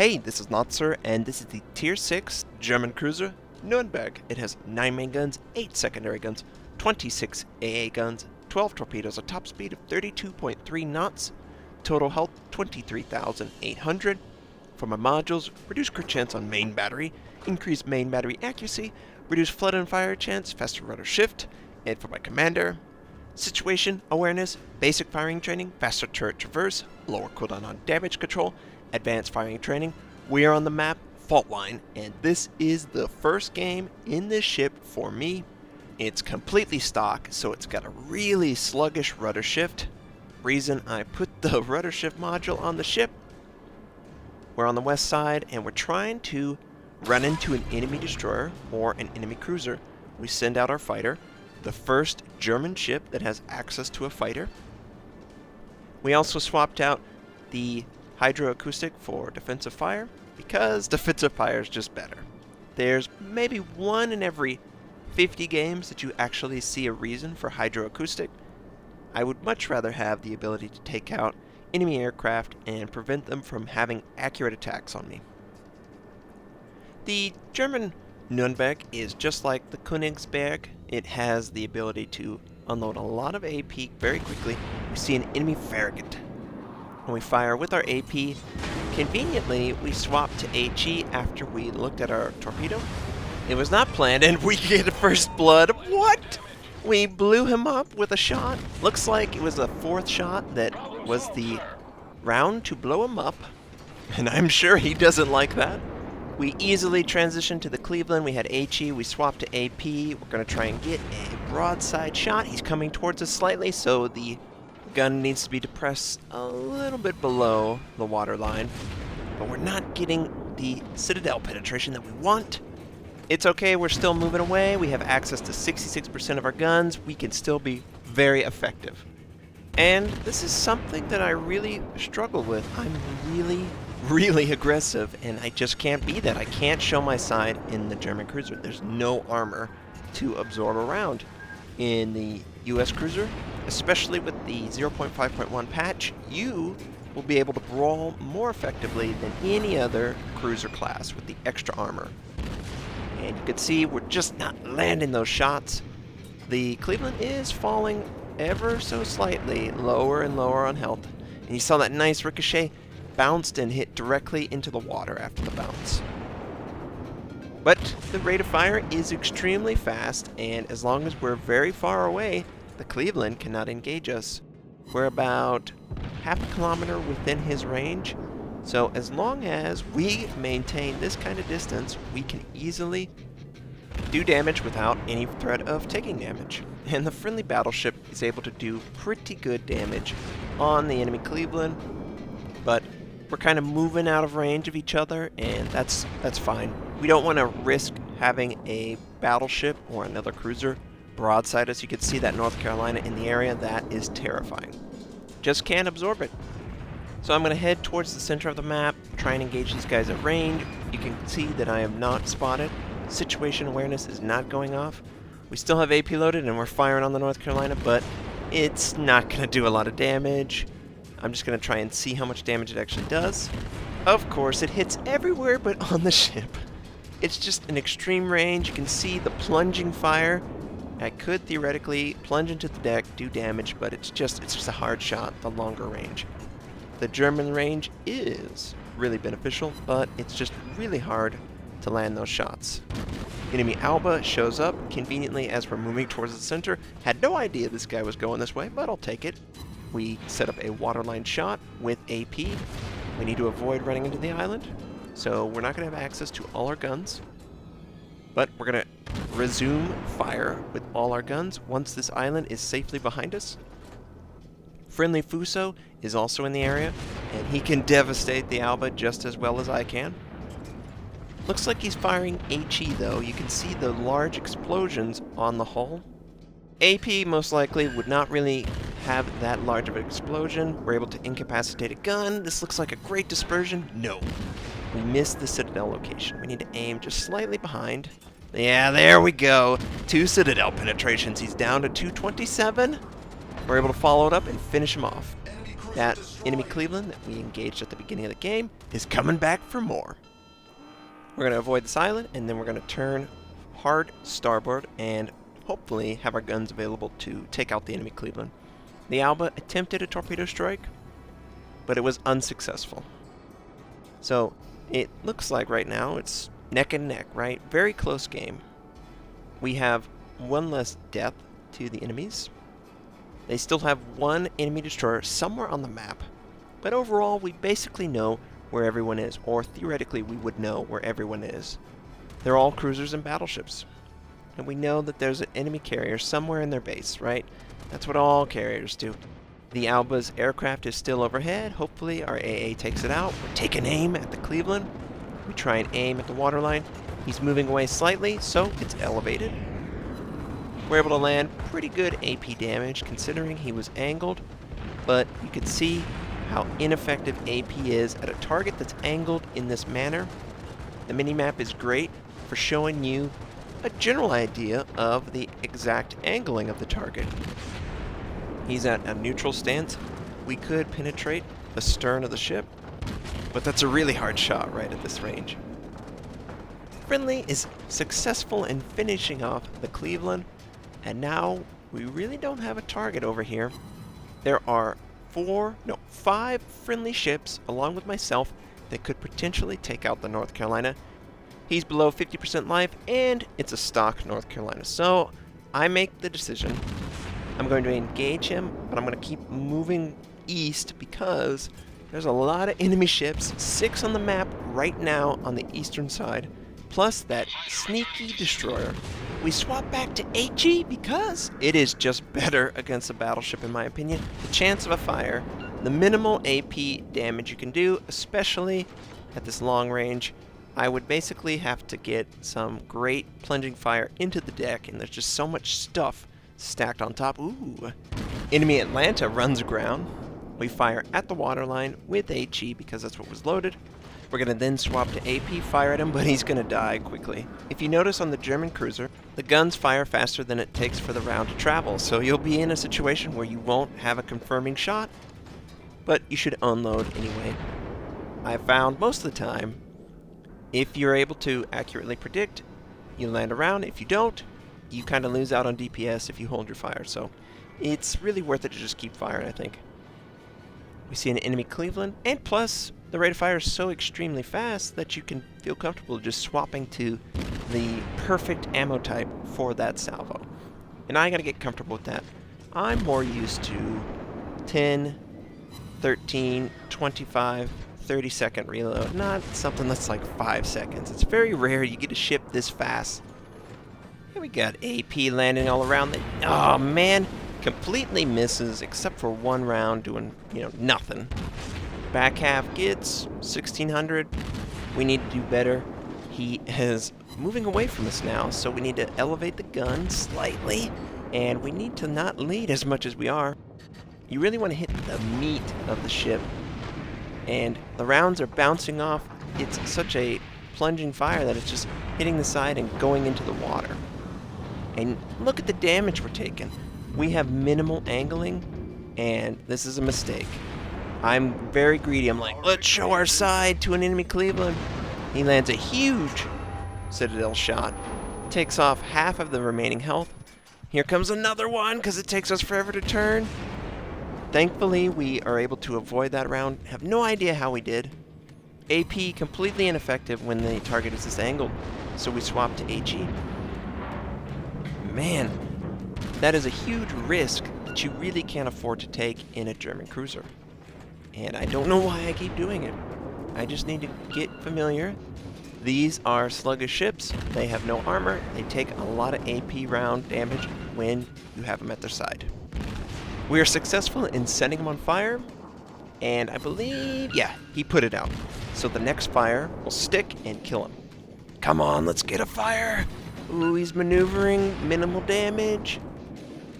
Hey, this is Notser, and this is the Tier 6 German cruiser, Nürnberg. It has 9 main guns, 8 secondary guns, 26 AA guns, 12 torpedoes, a top speed of 32.3 knots, total health 23,800. For my modules, reduce crit chance on main battery, increase main battery accuracy, reduce flood and fire chance, faster rudder shift, and for my commander, situation awareness, basic firing training, faster turret traverse, lower cooldown on damage control, advanced firing training. We are on the map Fault Line, and this is the first game in this ship for me. It's completely stock, so it's got a really sluggish rudder shift. Reason I put the rudder shift module on the ship. We're on the west side, and we're trying to run into an enemy destroyer or an enemy cruiser. We send out our fighter, the first German ship that has access to a fighter. We also swapped out the hydroacoustic for defensive fire, because defensive fire is just better. There's maybe one in every 50 games that you actually see a reason for hydroacoustic. I would much rather have the ability to take out enemy aircraft and prevent them from having accurate attacks on me. The German Nürnberg is just like the Königsberg. It has the ability to unload a lot of AP very quickly. We see an enemy Farragut. When we fire with our AP, conveniently we swap to HE after we looked at our torpedo. It was not planned, and we get a first blood. What? We blew him up with a shot. Looks like it was a fourth shot that was the round to blow him up, and I'm sure he doesn't like that. We easily transitioned to the Cleveland. We had HE, we swapped to AP. We're going to try and get a broadside shot. He's coming towards us slightly, so the gun needs to be depressed a little bit below the water line, but we're not getting the citadel penetration that we want. It's okay, we're still moving away. We have access to 66% of our guns. We can still be very effective. And this is something that I really struggle with. I'm really aggressive, and I just can't be that. I can't show my side in the German cruiser. There's no armor to absorb around. In the US cruiser, especially with the 0.5.1 patch, you will be able to brawl more effectively than any other cruiser class with the extra armor. And you can see we're just not landing those shots. The Cleveland is falling ever so slightly lower and lower on health. And you saw that nice ricochet, bounced and hit directly into the water after the bounce. But the rate of fire is extremely fast, and as long as we're very far away, the Cleveland cannot engage us. We're about half a kilometer within his range, so as long as we maintain this kind of distance, we can easily do damage without any threat of taking damage. And the friendly battleship is able to do pretty good damage on the enemy Cleveland, but we're kind of moving out of range of each other, and that's fine. We don't want to risk having a battleship or another cruiser broadside us. You can see that North Carolina in the area. That is terrifying. Just can't absorb it. So I'm going to head towards the center of the map, try and engage these guys at range. You can see that I am not spotted. Situation awareness is not going off. We still have AP loaded, and we're firing on the North Carolina, but it's not going to do a lot of damage. I'm just going to try and see how much damage it actually does. Of course, it hits everywhere but on the ship. It's just an extreme range. You can see the plunging fire. I could theoretically plunge into the deck, do damage, but it's just a hard shot, the longer range. The German range is really beneficial, but it's just really hard to land those shots. Enemy Alba shows up conveniently as we're moving towards the center. Had no idea this guy was going this way, but I'll take it. We set up a waterline shot with AP. We need to avoid running into the island, so we're not going to have access to all our guns, but we're going to resume fire with all our guns once this island is safely behind us. Friendly Fuso is also in the area, and he can devastate the Alba just as well as I can. Looks like he's firing HE though. You can see the large explosions on the hull. AP most likely would not really have that large of an explosion. We're able to incapacitate a gun. This looks like a great dispersion. No. We missed the Citadel location. We need to aim just slightly behind. Yeah, there we go. 2 Citadel penetrations. He's down to 227. We're able to follow it up and finish him off. That enemy Cleveland that we engaged at the beginning of the game is coming back for more. We're going to avoid this island, and then we're going to turn hard starboard and hopefully have our guns available to take out the enemy Cleveland. The Alba attempted a torpedo strike, but it was unsuccessful. So it looks like right now it's neck and neck, right? Very close game. We have one less death to the enemies. They still have one enemy destroyer somewhere on the map, but overall we basically know where everyone is, or theoretically we would know where everyone is. They're all cruisers and battleships, and we know that there's an enemy carrier somewhere in their base, right? That's what all carriers do. The Alba's aircraft is still overhead. Hopefully our AA takes it out. We're taking aim at the Cleveland. We try and aim at the waterline. He's moving away slightly, so it's elevated. We're able to land pretty good AP damage considering he was angled, but you can see how ineffective AP is at a target that's angled in this manner. The minimap is great for showing you a general idea of the exact angling of the target. He's at a neutral stance. We could penetrate the stern of the ship, but that's a really hard shot right at this range. Friendly is successful in finishing off the Cleveland, and now we really don't have a target over here. There are 5 friendly ships, along with myself, that could potentially take out the North Carolina. He's below 50% life, and it's a stock North Carolina. So I make the decision. I'm going to engage him, but I'm going to keep moving east because there's a lot of enemy ships, 6 on the map right now on the eastern side, plus that sneaky destroyer. We swap back to HE because it is just better against a battleship in my opinion. The chance of a fire, the minimal AP damage you can do, especially at this long range. I would basically have to get some great plunging fire into the deck, and there's just so much stuff stacked on top. Ooh. Enemy Atlanta runs aground. We fire at the waterline with HE because that's what was loaded. We're going to then swap to AP, fire at him, but he's going to die quickly. If you notice on the German cruiser, the guns fire faster than it takes for the round to travel, so you'll be in a situation where you won't have a confirming shot, but you should unload anyway. I found most of the time, if you're able to accurately predict, you land around. If you don't, you kind of lose out on DPS if you hold your fire, so it's really worth it to just keep firing, I think. We see an enemy Cleveland, and plus, the rate of fire is so extremely fast that you can feel comfortable just swapping to the perfect ammo type for that salvo. And I gotta get comfortable with that. I'm more used to 10, 13, 25, 30-second reload, not something that's like 5 seconds. It's very rare you get a ship this fast. Here we got AP landing all around. Oh man, completely misses except for one round doing, nothing. Back half gets 1600. We need to do better. He is moving away from us now, so we need to elevate the gun slightly, and we need to not lead as much as we are. You really want to hit the meat of the ship, and the rounds are bouncing off. It's such a plunging fire that it's just hitting the side and going into the water. And look at the damage we're taking. We have minimal angling, and this is a mistake. I'm very greedy. I'm like, let's show our side to an enemy Cleveland. He lands a huge Citadel shot. Takes off half of the remaining health. Here comes another one because it takes us forever to turn. Thankfully, we are able to avoid that round. Have no idea how we did. AP completely ineffective when the target is this angled, so we swap to HE. Man, that is a huge risk that you really can't afford to take in a German cruiser. And I don't know why I keep doing it. I just need to get familiar. These are sluggish ships. They have no armor. They take a lot of AP round damage when you have them at their side. We are successful in setting him on fire, and I believe, yeah, he put it out. So the next fire will stick and kill him. Come on, let's get a fire. Ooh, he's maneuvering, minimal damage.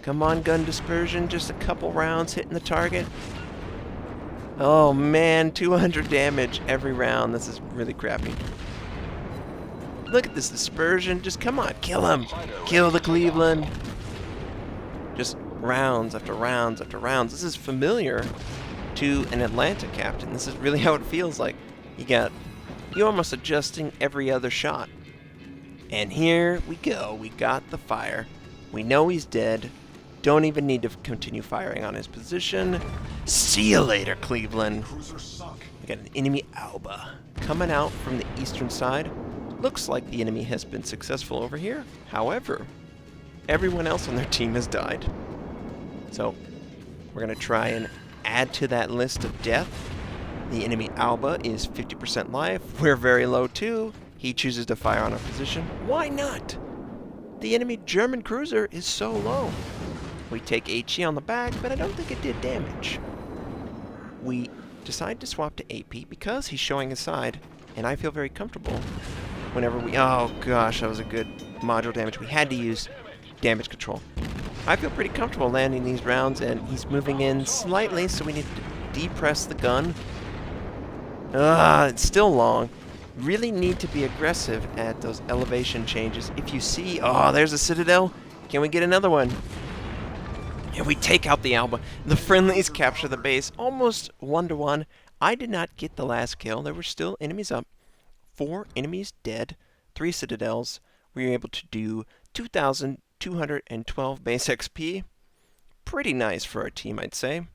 Come on, gun dispersion, just a couple rounds hitting the target. Oh man, 200 damage every round. This is really crappy. Look at this dispersion. Just come on, kill him. Kill the Cleveland. Just rounds after rounds after rounds. This is familiar to an Atlanta captain. This is really how it feels like. You almost adjusting every other shot. And here we go. We got the fire. We know he's dead. Don't even need to continue firing on his position. See you later, Cleveland. We got an enemy Alba coming out from the eastern side. Looks like the enemy has been successful over here. However, everyone else on their team has died. So we're going to try and add to that list of death. The enemy Alba is 50% life. We're very low too. He chooses to fire on our position. Why not? The enemy German cruiser is so low. We take HE on the back, but I don't think it did damage. We decide to swap to AP because he's showing his side, and I feel very comfortable whenever we... Oh gosh, that was a good module damage. We had to use damage control. I feel pretty comfortable landing these rounds, and he's moving in slightly, so we need to depress the gun. It's still long. Really need to be aggressive at those elevation changes. If you see... Oh, there's a Citadel. Can we get another one? And we take out the Alba. The friendlies capture the base almost 1-to-1. I did not get the last kill. There were still enemies up. 4 enemies dead. 3 Citadels. We were able to do 2,212 base XP. Pretty nice for our team, I'd say.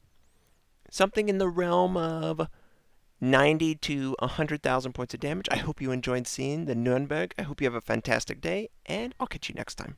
Something in the realm of 90 to 100,000 points of damage. I hope you enjoyed seeing the Nürnberg. I hope you have a fantastic day, and I'll catch you next time.